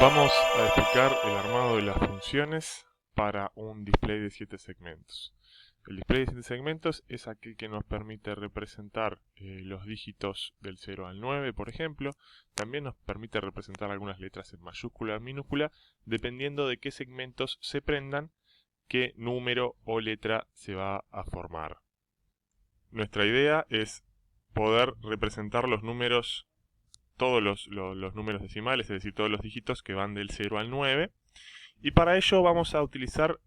Vamos a explicar el armado de las funciones para un display de 7 segmentos. El display de 7 segmentos es aquel que nos permite representar los dígitos del 0 al 9, por ejemplo. También nos permite representar algunas letras en mayúscula o minúscula, dependiendo de qué segmentos se prendan, qué número o letra se va a formar. Nuestra idea es poder representar los números, todos los números decimales, es decir, todos los dígitos que van del 0 al 9. Y para ello vamos a utilizar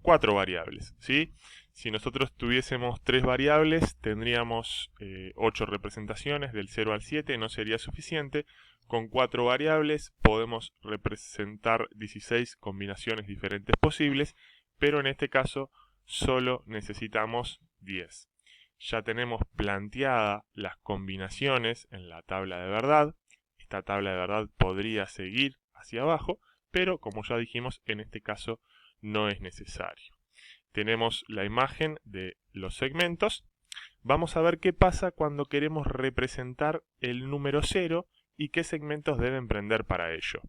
4 variables, ¿sí? Si nosotros tuviésemos 3 variables, tendríamos 8 representaciones, del 0 al 7, no sería suficiente. Con 4 variables podemos representar 16 combinaciones diferentes posibles, pero en este caso solo necesitamos 10. Ya tenemos planteadas las combinaciones en la tabla de verdad. Esta tabla de verdad podría seguir hacia abajo, pero como ya dijimos, en este caso no es necesario. Tenemos la imagen de los segmentos. Vamos a ver qué pasa cuando queremos representar el número 0 y qué segmentos deben prender para ello.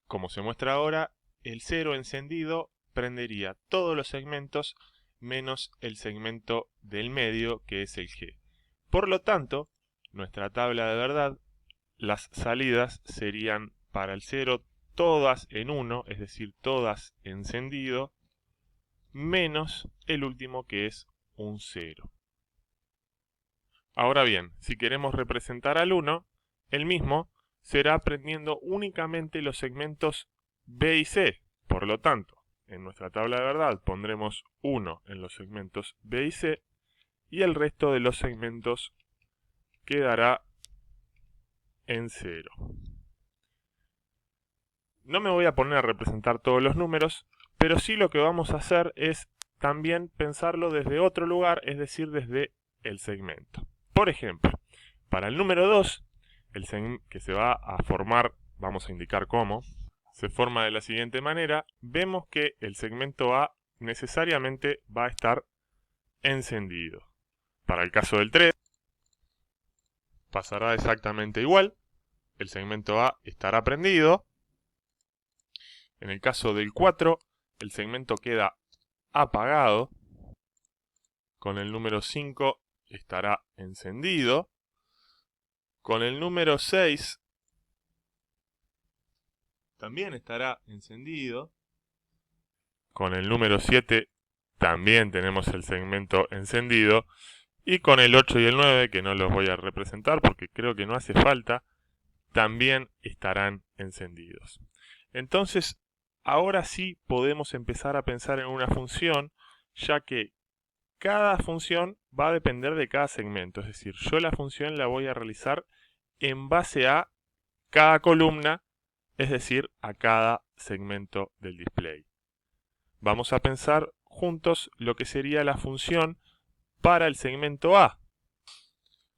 Como se muestra ahora, el 0 encendido prendería todos los segmentos menos el segmento del medio, que es el G. Por lo tanto, nuestra tabla de verdad, las salidas serían para el 0 todas en 1, es decir, todas encendido, menos el último, que es un 0. Ahora bien, si queremos representar al 1, el mismo será prendiendo únicamente los segmentos B y C. Por lo tanto, en nuestra tabla de verdad pondremos 1 en los segmentos B y C, y el resto de los segmentos quedará en 0. No me voy a poner a representar todos los números, pero sí lo que vamos a hacer es también pensarlo desde otro lugar, es decir, desde el segmento. Por ejemplo, para el número 2, el segmento que se va a formar, vamos a indicar cómo, se forma de la siguiente manera. Vemos que el segmento A necesariamente va a estar encendido. Para el caso del 3, pasará exactamente igual. El segmento A estará prendido. En el caso del 4, el segmento queda apagado. Con el número 5 estará encendido. Con el número 6 también estará encendido. Con el número 7 también tenemos el segmento encendido. Y con el 8 y el 9, que no los voy a representar porque creo que no hace falta, también estarán encendidos. Entonces, ahora sí podemos empezar a pensar en una función, ya que cada función va a depender de cada segmento. Es decir, yo la función la voy a realizar en base a cada columna, es decir, a cada segmento del display. Vamos a pensar juntos lo que sería la función para el segmento A.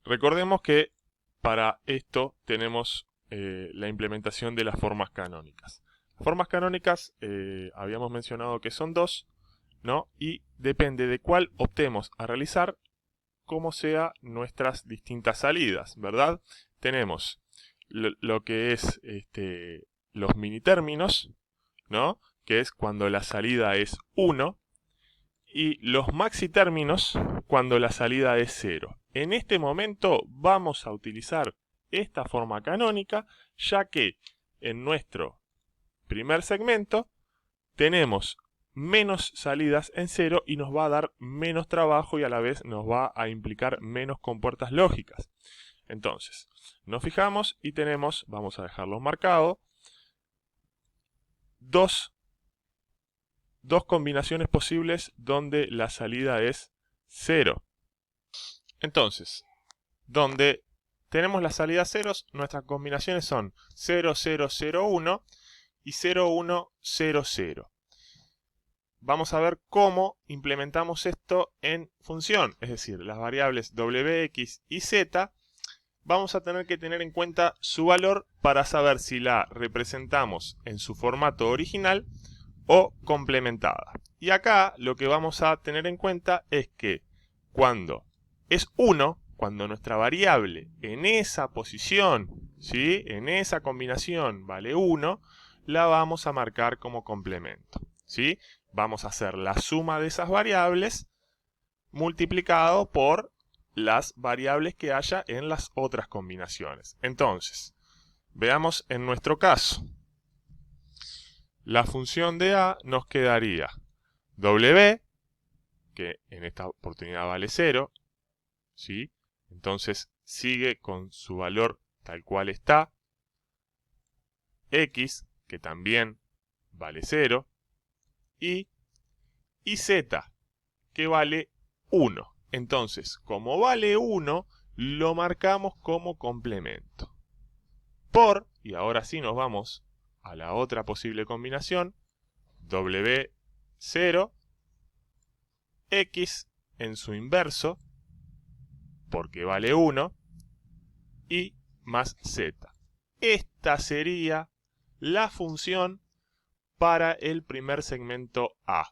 Recordemos que para esto tenemos la implementación de las formas canónicas. Las formas canónicas habíamos mencionado que son 2, ¿no? Y depende de cuál optemos a realizar, como sea nuestras distintas salidas, ¿verdad? Tenemos lo que es los minitérminos, ¿no? Que es cuando la salida es 1, y los maxitérminos cuando la salida es 0. En este momento vamos a utilizar esta forma canónica, ya que en nuestro primer segmento tenemos menos salidas en 0 y nos va a dar menos trabajo y a la vez nos va a implicar menos compuertas lógicas. Entonces, nos fijamos y tenemos, vamos a dejarlo marcado, dos combinaciones posibles donde la salida es 0. Entonces, donde tenemos las salidas ceros, nuestras combinaciones son 0, 0, 0, 1 y 0, 1, 0, 0. Vamos a ver cómo implementamos esto en función, es decir, las variables w, x y z. Vamos a tener que tener en cuenta su valor para saber si la representamos en su formato original o complementada. Y acá lo que vamos a tener en cuenta es que cuando es 1, cuando nuestra variable en esa posición ¿sí? En esa combinación vale 1, la vamos a marcar como complemento, ¿sí? Vamos a hacer la suma de esas variables multiplicado por las variables que haya en las otras combinaciones. Entonces, veamos en nuestro caso. La función de a nos quedaría w, que en esta oportunidad vale 0, ¿sí? Entonces sigue con su valor tal cual está. X, que también vale 0. Y z, que vale 1. Entonces, como vale 1, lo marcamos como complemento. Por, y ahora sí nos vamos a la otra posible combinación, W0, X en su inverso, porque vale 1, y más Z. Esta sería la función para el primer segmento A.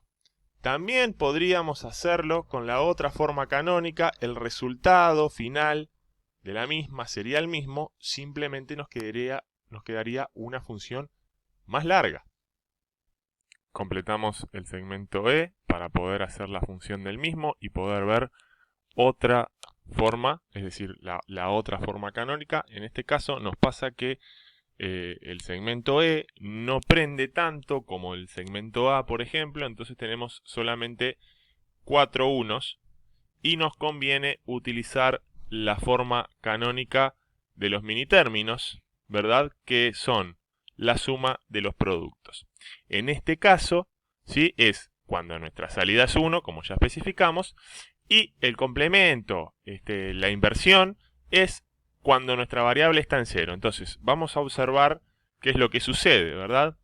También podríamos hacerlo con la otra forma canónica, el resultado final de la misma sería el mismo, simplemente nos quedaría una función más larga. Completamos el segmento E para poder hacer la función del mismo y poder ver otra forma, es decir, la otra forma canónica. En este caso nos pasa que el segmento E no prende tanto como el segmento A, por ejemplo, entonces tenemos solamente 4 unos y nos conviene utilizar la forma canónica de los minitérminos, ¿verdad? Que son la suma de los productos. En este caso, ¿sí? Es cuando nuestra salida es 1, como ya especificamos, y el complemento, la inversión, es cuando nuestra variable está en 0. Entonces, vamos a observar qué es lo que sucede, ¿verdad?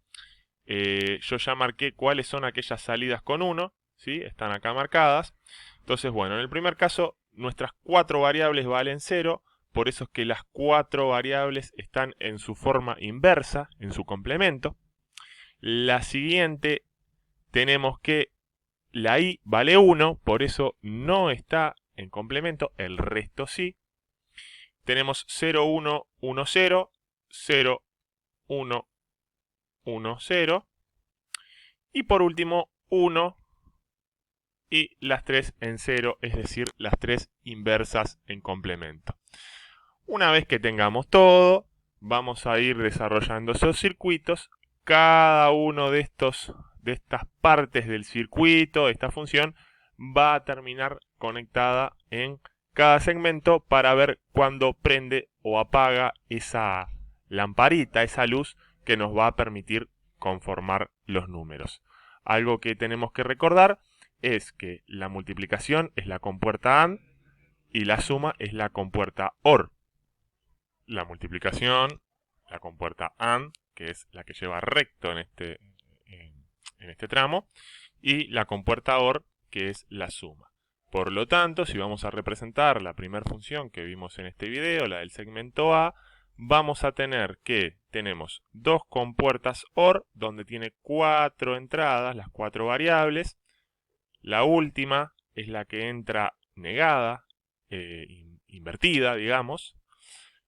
Yo ya marqué cuáles son aquellas salidas con 1, ¿sí? Están acá marcadas. Entonces, bueno, en el primer caso, nuestras 4 variables valen 0, por eso es que las 4 variables están en su forma inversa, en su complemento. La siguiente, tenemos que la i vale 1, por eso no está en complemento, el resto sí. Tenemos 0, 1, 1, 0, 0, 1, 1, 0. Y por último, 1 y las 3 en 0, es decir, las 3 inversas en complemento. Una vez que tengamos todo, vamos a ir desarrollando esos circuitos. Cada uno de estas partes del circuito, esta función, va a terminar conectada en cada segmento para ver cuándo prende o apaga esa lamparita, esa luz que nos va a permitir conformar los números. Algo que tenemos que recordar es que la multiplicación es la compuerta AND y la suma es la compuerta OR. La multiplicación, la compuerta AND, que es la que lleva recto en este tramo, y la compuerta OR, que es la suma. Por lo tanto, si vamos a representar la primera función que vimos en este video, la del segmento A, vamos a tener que tenemos dos compuertas OR, donde tiene 4 entradas, las 4 variables. La última es la que entra negada, invertida, digamos.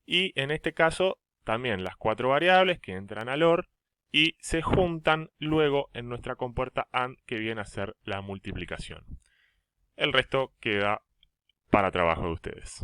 Y en este caso, también las 4 variables que entran al OR y se juntan luego en nuestra compuerta AND, que viene a ser la multiplicación. El resto queda para trabajo de ustedes.